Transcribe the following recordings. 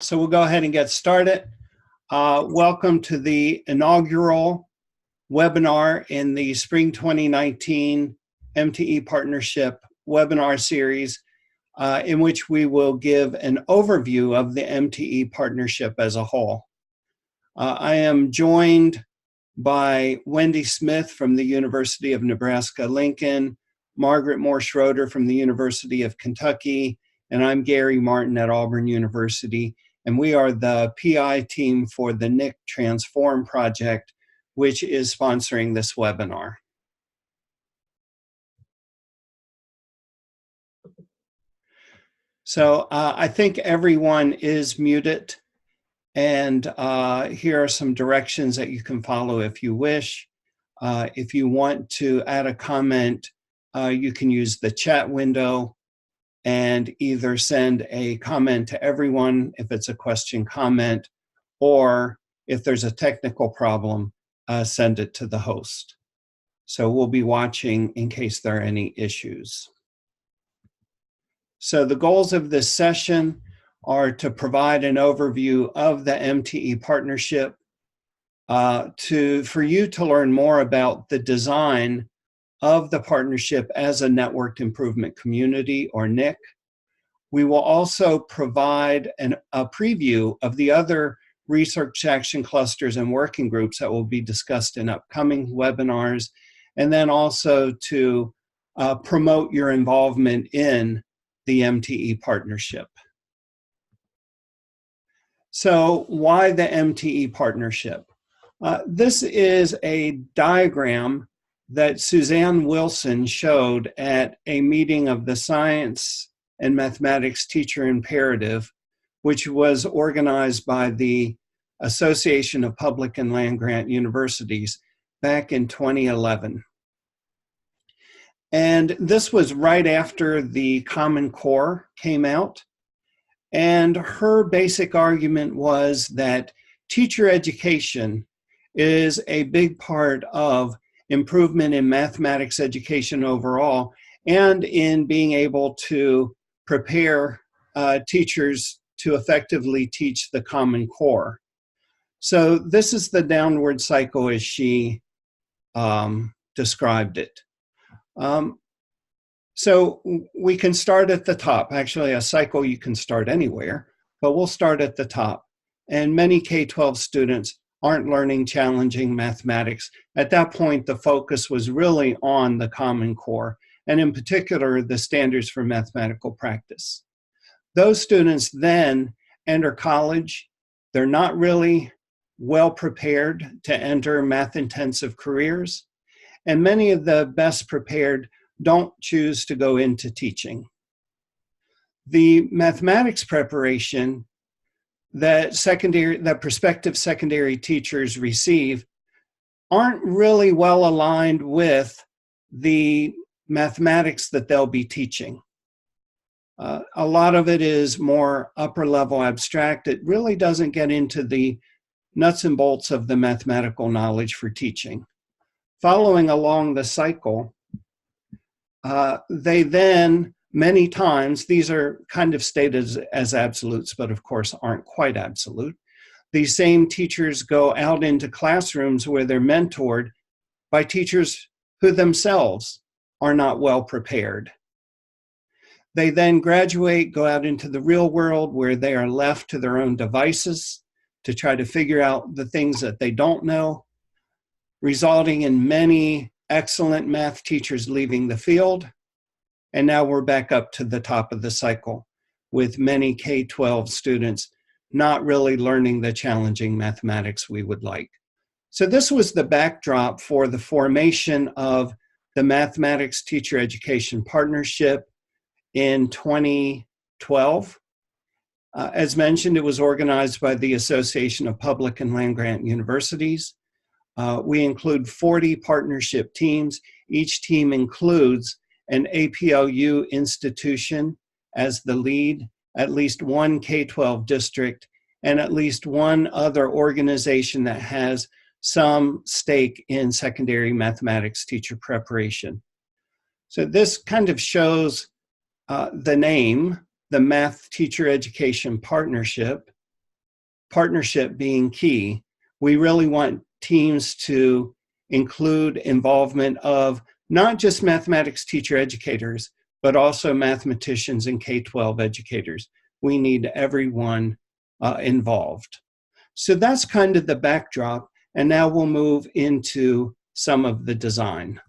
So we'll go ahead and get started. Welcome to the inaugural webinar in the Spring 2019 MTE Partnership webinar series, in which we will give an overview of the MTE Partnership as a whole. I am joined by Wendy Smith from the University of Nebraska-Lincoln, Margaret Moore Schroeder from the University of Kentucky, and I'm Gary Martin at Auburn University. And we are the PI team for the NIC-Transform project, which is sponsoring this webinar. So I think everyone is muted. And here are some directions that you can follow if you wish. If you want to add a comment, you can use the chat window and either send a comment to everyone if it's a question comment, or if there's a technical problem, send it to the host. So we'll be watching in case there are any issues. So the goals of this session are to provide an overview of the MTE partnership, for you to learn more about the design of the partnership as a networked improvement community, or NIC. We will also provide a preview of the other research action clusters and working groups that will be discussed in upcoming webinars, and then also to promote your involvement in the MTE partnership. So why the MTE partnership? This is a diagram that Suzanne Wilson showed at a meeting of the Science and Mathematics Teacher Imperative, which was organized by the Association of Public and Land-Grant Universities back in 2011. And this was right after the Common Core came out. And her basic argument was that teacher education is a big part of improvement in mathematics education overall, and in being able to prepare teachers to effectively teach the Common Core. So this is the downward cycle as she described it. So we can start at the top. Actually, a cycle you can start anywhere, but we'll start at the top. And many K-12 students aren't learning challenging mathematics. At that point, the focus was really on the Common Core, and in particular, the standards for mathematical practice. Those students then enter college. They're not really well prepared to enter math-intensive careers, and many of the best prepared don't choose to go into teaching. The mathematics preparation that prospective secondary teachers receive aren't really well aligned with the mathematics that they'll be teaching. A lot of it is more upper level abstract. It really doesn't get into the nuts and bolts of the mathematical knowledge for teaching. Following along the cycle, they then, many times, these are kind of stated as absolutes, but of course aren't quite absolute. These same teachers go out into classrooms where they're mentored by teachers who themselves are not well prepared. They then graduate, go out into the real world where they are left to their own devices to try to figure out the things that they don't know, resulting in many excellent math teachers leaving the field. And now we're back up to the top of the cycle with many K-12 students not really learning the challenging mathematics we would like. So this was the backdrop for the formation of the Mathematics Teacher Education Partnership in 2012. As mentioned, it was organized by the Association of Public and Land-Grant Universities. We include 40 partnership teams. Each team includes an APLU institution as the lead, at least one K-12 district, and at least one other organization that has some stake in secondary mathematics teacher preparation. So this kind of shows the name, the Math Teacher Education Partnership. partnership being key, we really want teams to include involvement of not just mathematics teacher educators, but also mathematicians and K-12 educators. We need everyone involved. So that's kind of the backdrop, and now we'll move into some of the design.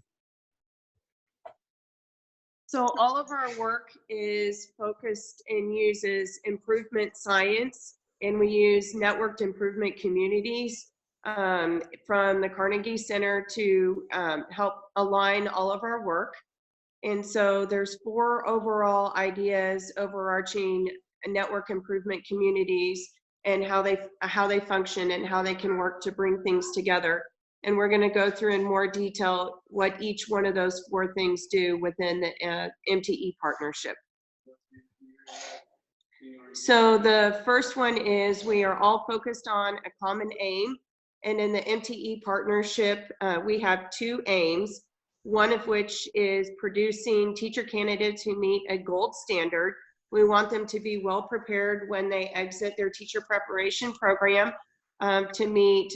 So all of our work is focused and uses improvement science, and we use networked improvement communities from the Carnegie Center to help align all of our work. And so there's 4 overall ideas, overarching network improvement communities, and how they function and how they can work to bring things together. And we're going to go through in more detail what each one of those 4 things do within the MTE partnership. So the first one is we are all focused on a common aim. And in the MTE partnership, we have 2 aims, one of which is producing teacher candidates who meet a gold standard. We want them to be well prepared when they exit their teacher preparation program to meet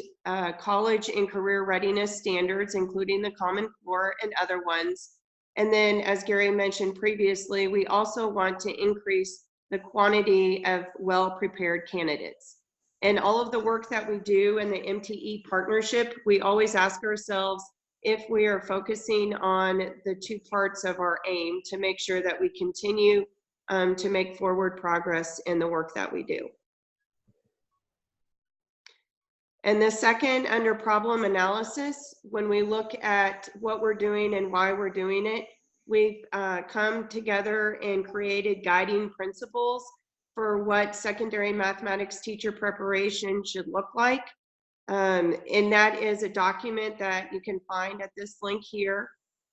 college and career readiness standards, including the Common Core and other ones. And then, as Gary mentioned previously, we also want to increase the quantity of well-prepared candidates. And all of the work that we do in the MTE partnership, we always ask ourselves if we are focusing on the 2 parts of our aim to make sure that we continue to make forward progress in the work that we do. And the second, under problem analysis, when we look at what we're doing and why we're doing it, we've come together and created guiding principles for what secondary mathematics teacher preparation should look like. And that is a document that you can find at this link here.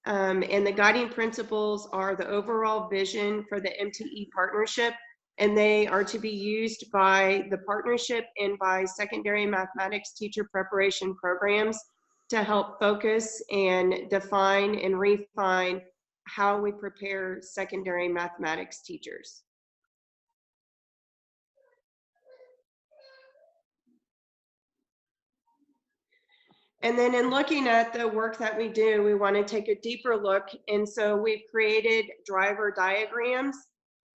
And the guiding principles are the overall vision for the MTE partnership, and they are to be used by the partnership and by secondary mathematics teacher preparation programs to help focus and define and refine how we prepare secondary mathematics teachers. And then in looking at the work that we do, we want to take a deeper look. And so we've created driver diagrams.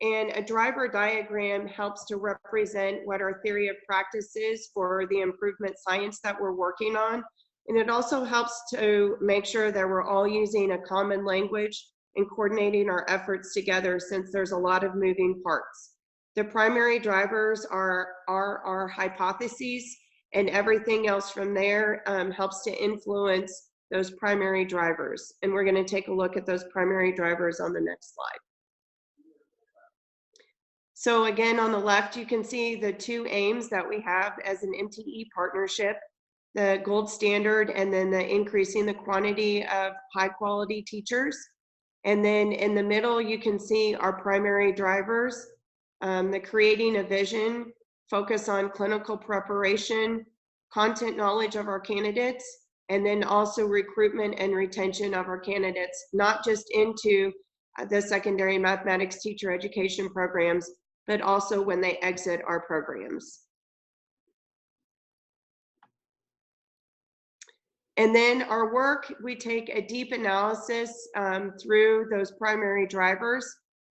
And a driver diagram helps to represent what our theory of practice is for the improvement science that we're working on. And it also helps to make sure that we're all using a common language and coordinating our efforts together, since there's a lot of moving parts. The primary drivers are our hypotheses, and everything else from there helps to influence those primary drivers. And we're going to take a look at those primary drivers on the next slide. So again, on the left, you can see the 2 aims that we have as an MTE partnership, the gold standard, and then the increasing the quantity of high quality teachers. And then in the middle, you can see our primary drivers, the creating a vision, focus on clinical preparation, content knowledge of our candidates, and then also recruitment and retention of our candidates, not just into the secondary mathematics teacher education programs, but also when they exit our programs. And then our work, we take a deep analysis through those primary drivers,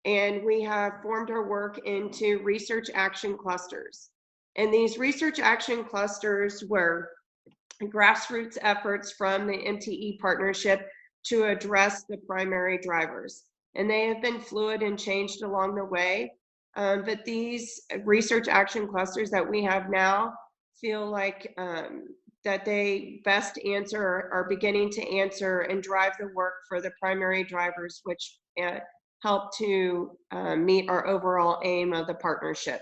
and we have formed our work into research action clusters. And these research action clusters were grassroots efforts from the MTE partnership to address the primary drivers. And they have been fluid and changed along the way. But these research action clusters that we have now feel like that they best answer, are beginning to answer and drive the work for the primary drivers, which help to meet our overall aim of the partnership.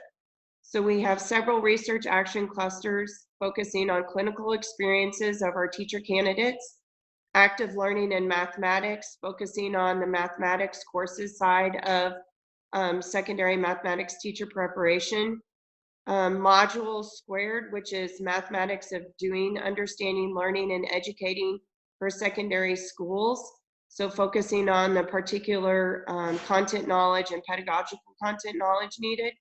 So we have several research action clusters focusing on clinical experiences of our teacher candidates, active learning in mathematics, focusing on the mathematics courses side of secondary mathematics teacher preparation, module squared, which is mathematics of doing, understanding, learning, and educating for secondary schools. So focusing on the particular content knowledge and pedagogical content knowledge needed.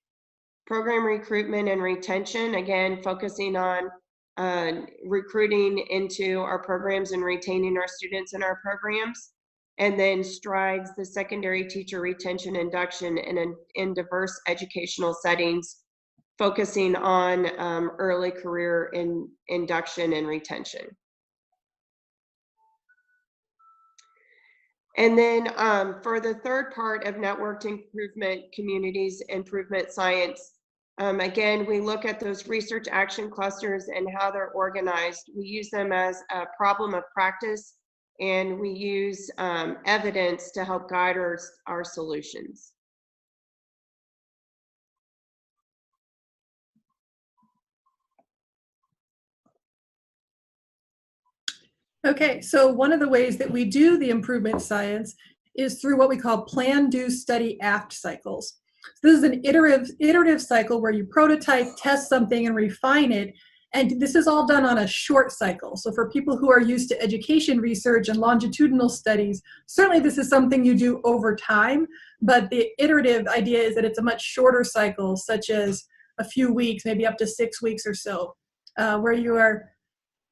Program recruitment and retention, again, focusing on recruiting into our programs and retaining our students in our programs. And then strides, the secondary teacher retention induction in diverse educational settings, focusing on early career induction and retention. And then for the third part of networked improvement communities, improvement science, again, we look at those research action clusters and how they're organized. We use them as a problem of practice, and we use evidence to help guide our solutions. Okay, so one of the ways that we do the improvement science is through what we call plan, do, study, act cycles. So this is an iterative cycle where you prototype, test something, and refine it. And this is all done on a short cycle. So for people who are used to education research and longitudinal studies, certainly this is something you do over time, but the iterative idea is that it's a much shorter cycle, such as a few weeks, maybe up to 6 weeks or so, where you are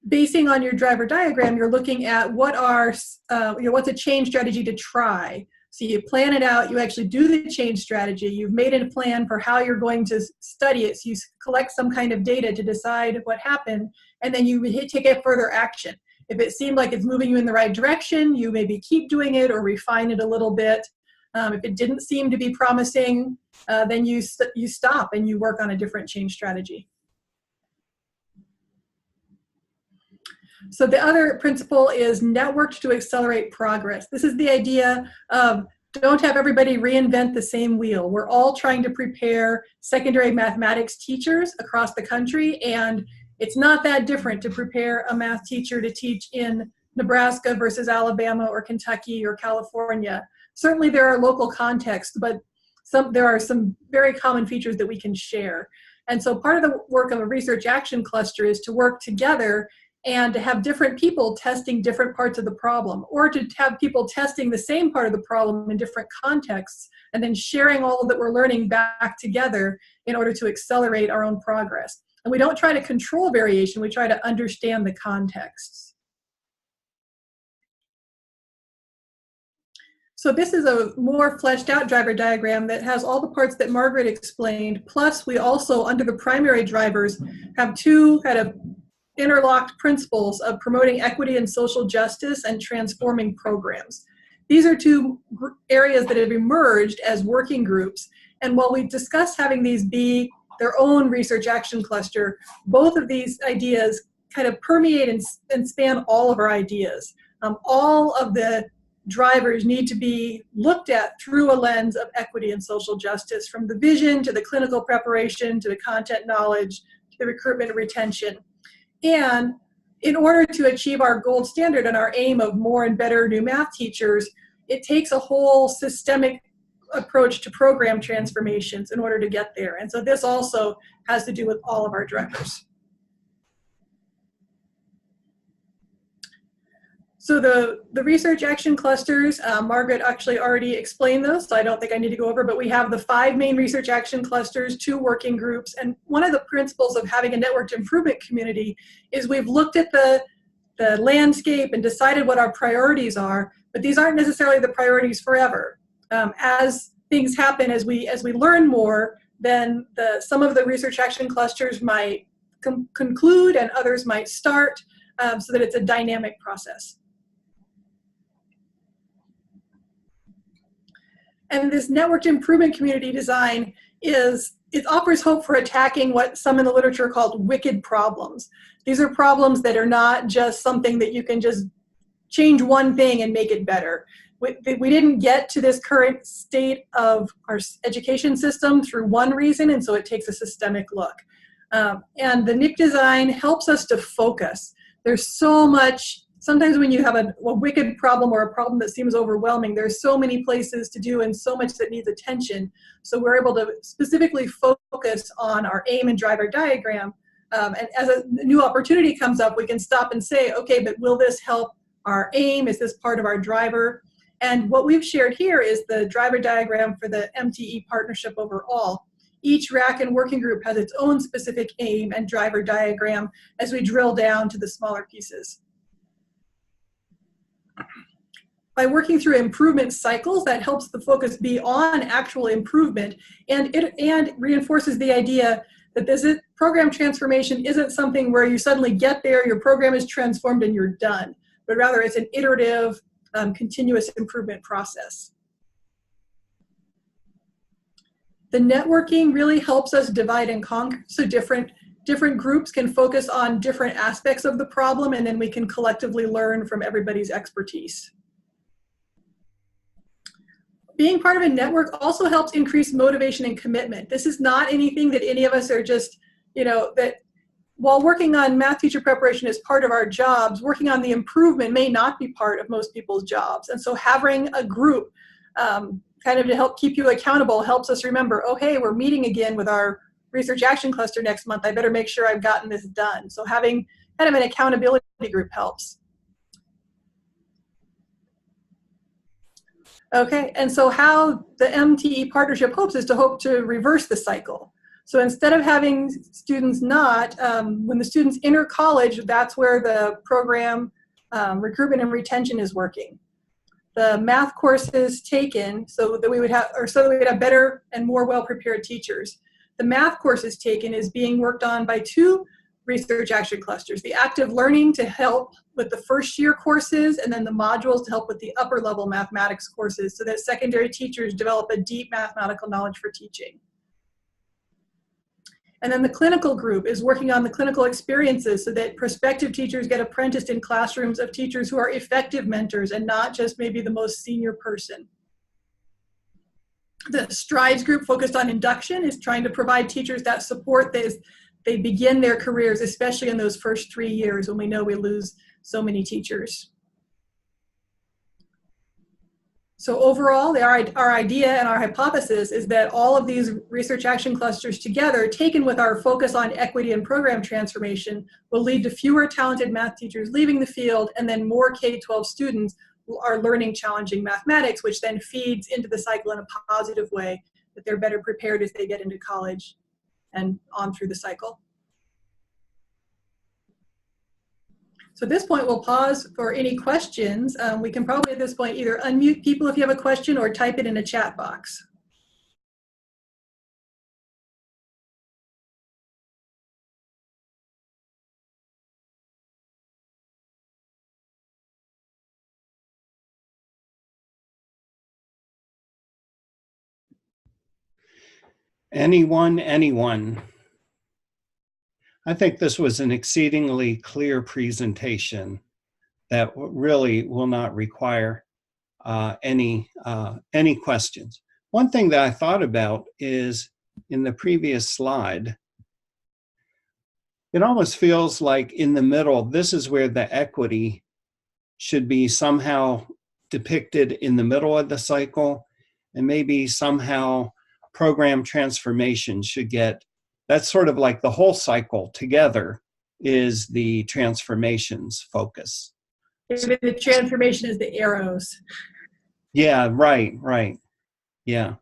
basing on your driver diagram, you're looking at what's a change strategy to try. So you plan it out, you actually do the change strategy, you've made a plan for how you're going to study it, so you collect some kind of data to decide what happened, and then you take a further action. If it seemed like it's moving you in the right direction, you maybe keep doing it or refine it a little bit. If it didn't seem to be promising, then you stop and you work on a different change strategy. So the other principle is networked to accelerate progress. This is the idea of don't have everybody reinvent the same wheel. We're all trying to prepare secondary mathematics teachers across the country, and it's not that different to prepare a math teacher to teach in Nebraska versus Alabama or Kentucky or California. Certainly there are local contexts, but there are some very common features that we can share. And so part of the work of a research action cluster is to work together and to have different people testing different parts of the problem, or to have people testing the same part of the problem in different contexts, and then sharing all that we're learning back together in order to accelerate our own progress. And we don't try to control variation, we try to understand the contexts. So this is a more fleshed out driver diagram that has all the parts that Margaret explained, plus we also, under the primary drivers, have two kind of interlocked principles of promoting equity and social justice and transforming programs. These are two areas that have emerged as working groups, and while we discussed having these be their own research action cluster, both of these ideas kind of permeate and span all of our ideas. All of the drivers need to be looked at through a lens of equity and social justice, from the vision to the clinical preparation to the content knowledge to the recruitment and retention. And in order to achieve our gold standard and our aim of more and better new math teachers, it takes a whole systemic approach to program transformations in order to get there. And so this also has to do with all of our drivers. So the research action clusters, Margaret actually already explained those, so I don't think I need to go over, but we have the 5 main research action clusters, 2 working groups, and one of the principles of having a networked improvement community is we've looked at the landscape and decided what our priorities are, but these aren't necessarily the priorities forever. As things happen, as we learn more, then some of the research action clusters might conclude and others might start, so that it's a dynamic process. And this networked improvement community design it offers hope for attacking what some in the literature are called wicked problems. These are problems that are not just something that you can just change one thing and make it better. We didn't get to this current state of our education system through one reason, and so it takes a systemic look. And the NIC design helps us to focus. There's so much. Sometimes when you have a wicked problem or a problem that seems overwhelming, there's so many places to do and so much that needs attention. So we're able to specifically focus on our aim and driver diagram. And as a new opportunity comes up, we can stop and say, okay, but will this help our aim? Is this part of our driver? And what we've shared here is the driver diagram for the MTE partnership overall. each rack and working group has its own specific aim and driver diagram as we drill down to the smaller pieces. By working through improvement cycles, that helps the focus be on actual improvement, and it reinforces the idea that program transformation isn't something where you suddenly get there, your program is transformed, and you're done, but rather it's an iterative, continuous improvement process. The networking really helps us divide and conquer, so different groups can focus on different aspects of the problem, and then we can collectively learn from everybody's expertise. Being part of a network also helps increase motivation and commitment. This is not anything that any of us are just, that while working on math teacher preparation is part of our jobs, working on the improvement may not be part of most people's jobs. And so having a group kind of to help keep you accountable helps us remember, oh, hey, we're meeting again with our research action cluster next month. I better make sure I've gotten this done. So having kind of an accountability group helps. Okay, and so how the MTE partnership hopes is to reverse the cycle. So instead of having students when the students enter college, that's where the program recruitment and retention is working. The math courses taken so that we would have better and more well-prepared teachers. The math courses taken is being worked on by 2 research action clusters, the active learning to help with the first year courses, and then the modules to help with the upper level mathematics courses so that secondary teachers develop a deep mathematical knowledge for teaching. And then the clinical group is working on the clinical experiences so that prospective teachers get apprenticed in classrooms of teachers who are effective mentors and not just maybe the most senior person. The strides group focused on induction is trying to provide teachers that support they begin their careers, especially in those first 3 years when we know we lose so many teachers. So overall, our idea and our hypothesis is that all of these research action clusters together, taken with our focus on equity and program transformation, will lead to fewer talented math teachers leaving the field, and then more K-12 students who are learning challenging mathematics, which then feeds into the cycle in a positive way, that they're better prepared as they get into college and on through the cycle. So at this point, we'll pause for any questions. We can probably at this point either unmute people if you have a question or type it in a chat box. Anyone? I think this was an exceedingly clear presentation that really will not require any questions. One thing that I thought about is in the previous slide, it almost feels like in the middle, this is where the equity should be somehow depicted in the middle of the cycle, and maybe somehow program transformation should get, that's sort of like the whole cycle together is the transformations focus. The transformation is the arrows. Yeah, right. Yeah.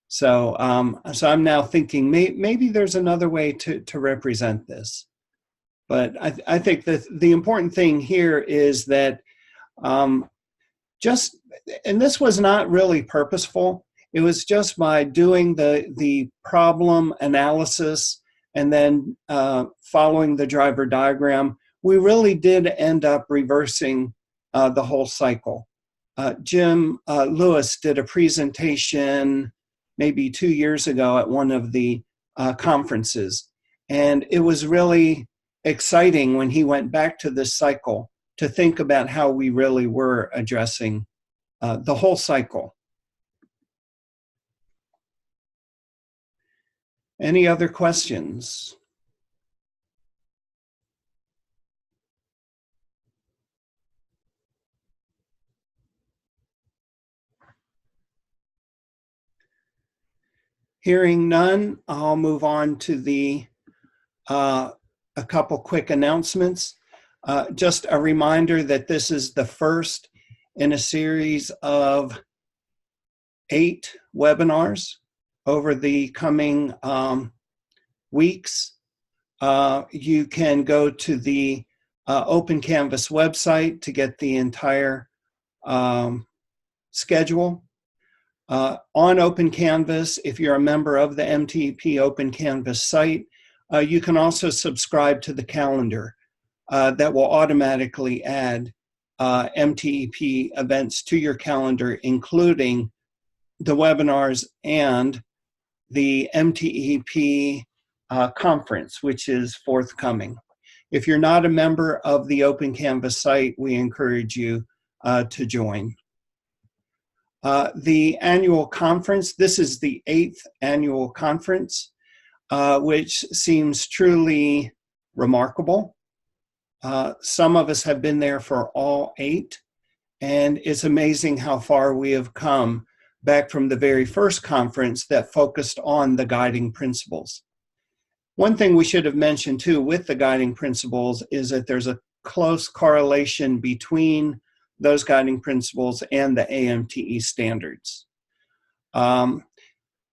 So I'm now thinking maybe there's another way to represent this. But I think that the important thing here is that and this was not really purposeful. It was just by doing the problem analysis and then following the driver diagram, we really did end up reversing the whole cycle. Jim Lewis did a presentation maybe 2 years ago at one of the conferences, and it was really exciting when he went back to this cycle to think about how we really were addressing the whole cycle. Any other questions? Hearing none, I'll move on to a couple quick announcements. Just a reminder that this is the first in a series of 8 webinars. over the coming weeks. You can go to the Open Canvas website to get the entire schedule. On Open Canvas, if you're a member of the MTEP Open Canvas site, you can also subscribe to the calendar that will automatically add MTEP events to your calendar, including the webinars and the MTEP conference, which is forthcoming. If you're not a member of the Open Canvas site, we encourage you to join. The annual conference, this is the 8th annual conference, which seems truly remarkable. Some of us have been there for all 8, and it's amazing how far we have come back from the very first conference that focused on the guiding principles. One thing we should have mentioned too with the guiding principles is that there's a close correlation between those guiding principles and the AMTE standards. In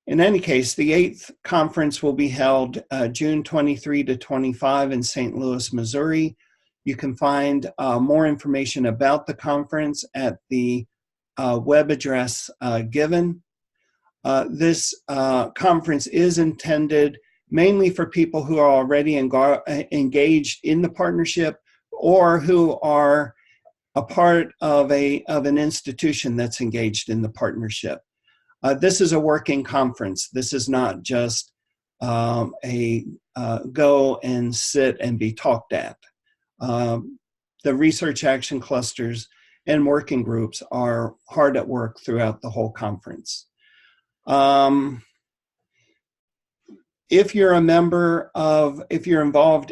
any case, the 8th conference will be held June 23 to 25 in St. Louis, Missouri. You can find more information about the conference at the web address given. This conference is intended mainly for people who are already engaged in the partnership or who are a part of an institution that's engaged in the partnership. This is a working conference. This is not just a go and sit and be talked at. The research action clusters and working groups are hard at work throughout the whole conference. If you're involved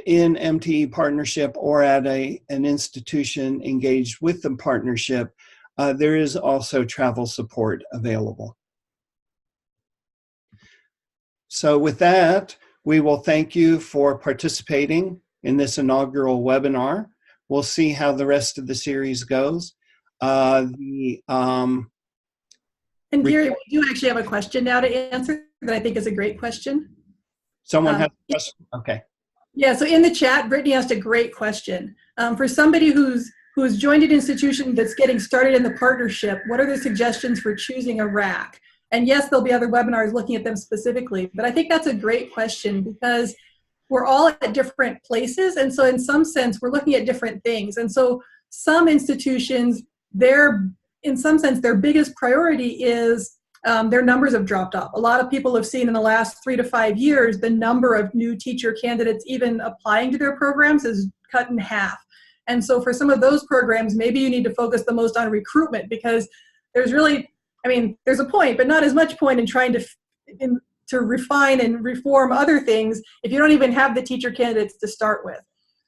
in MTE Partnership or at an institution engaged with the partnership, there is also travel support available. So with that, we will thank you for participating in this inaugural webinar. We'll see how the rest of the series goes. And Gary, we do actually have a question now to answer that I think is a great question. Someone has a question? Okay. Yeah, so in the chat, Brittany asked a great question. For somebody who's joined an institution that's getting started in the partnership, what are the suggestions for choosing a RAC? And yes, there'll be other webinars looking at them specifically, but I think that's a great question because we're all at different places. And so in some sense, we're looking at different things. And so some institutions, in some sense, their biggest priority is their numbers have dropped off. A lot of people have seen in the last 3 to 5 years, the number of new teacher candidates even applying to their programs is cut in half. And so for some of those programs, maybe you need to focus the most on recruitment because there's really, there's a point, but not as much point in trying to refine and reform other things if you don't even have the teacher candidates to start with.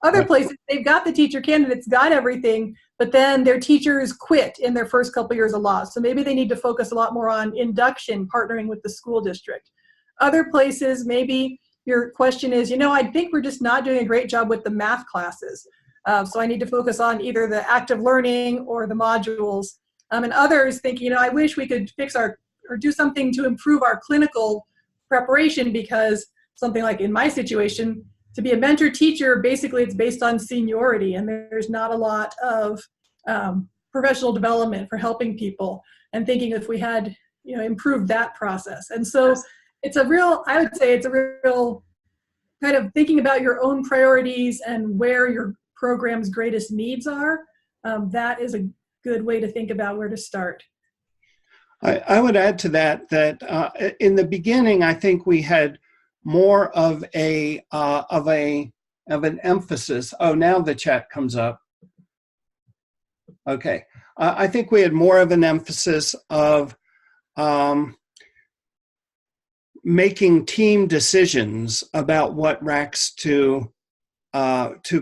Other places, they've got the teacher candidates, got everything, but then their teachers quit in their first couple years of law. So maybe they need to focus a lot more on induction, partnering with the school district. Other places, maybe your question is, I think we're just not doing a great job with the math classes. So I need to focus on either the active learning or the modules. And others think, I wish we could fix or do something to improve our clinical preparation because something like in my situation, to be a mentor teacher, basically it's based on seniority and there's not a lot of professional development for helping people and thinking if we had, improved that process. And so I would say it's a real kind of thinking about your own priorities and where your program's greatest needs are. That is a good way to think about where to start. I would add to that in the beginning, I think we had more of an emphasis. Oh, now the chat comes up. Okay, I think we had more of an emphasis of making team decisions about what RACs to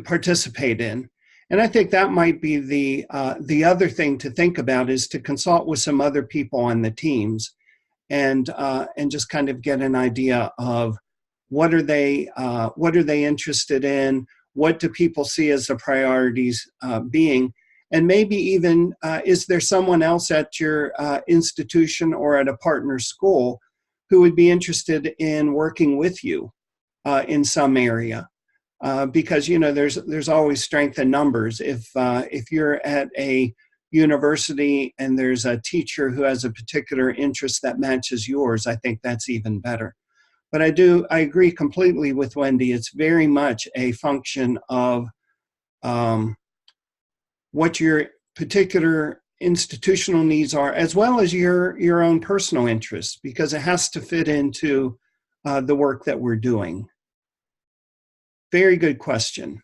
participate in. And I think that might be the other thing to think about is to consult with some other people on the teams and just kind of get an idea of what are they interested in, what do people see as the priorities being, and maybe even is there someone else at your institution or at a partner school who would be interested in working with you in some area. Because, you know, there's always strength in numbers. If you're at a university and there's a teacher who has a particular interest that matches yours, I think that's even better. But I agree completely with Wendy. It's very much a function of what your particular institutional needs are, as well as your own personal interests, because it has to fit into the work that we're doing. Very good question.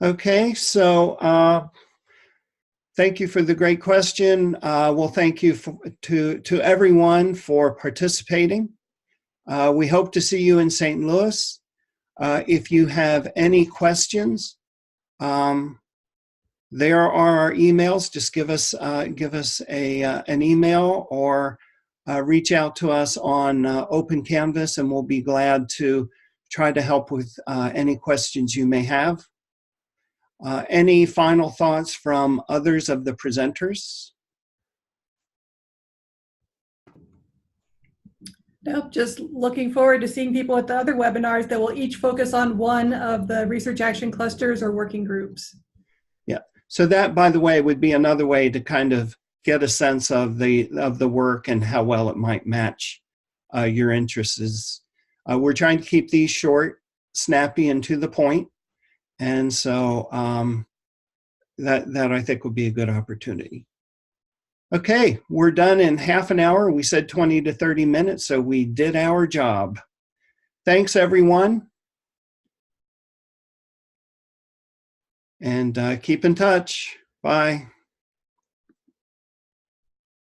Okay, so thank you for the great question. Well, thank you to everyone for participating. We hope to see you in St. Louis. If you have any questions, there are our emails. Just give us an email or reach out to us on Open Canvas, and we'll be glad to try to help with any questions you may have. Any final thoughts from others of the presenters? Nope, just looking forward to seeing people at the other webinars that will each focus on one of the research action clusters or working groups. Yeah, so that, by the way, would be another way to kind of get a sense of the work and how well it might match your interests. We're trying to keep these short, snappy, and to the point. And so that I think would be a good opportunity. Okay, we're done in half an hour. We said 20 to 30 minutes, so we did our job. Thanks, everyone. And keep in touch. Bye.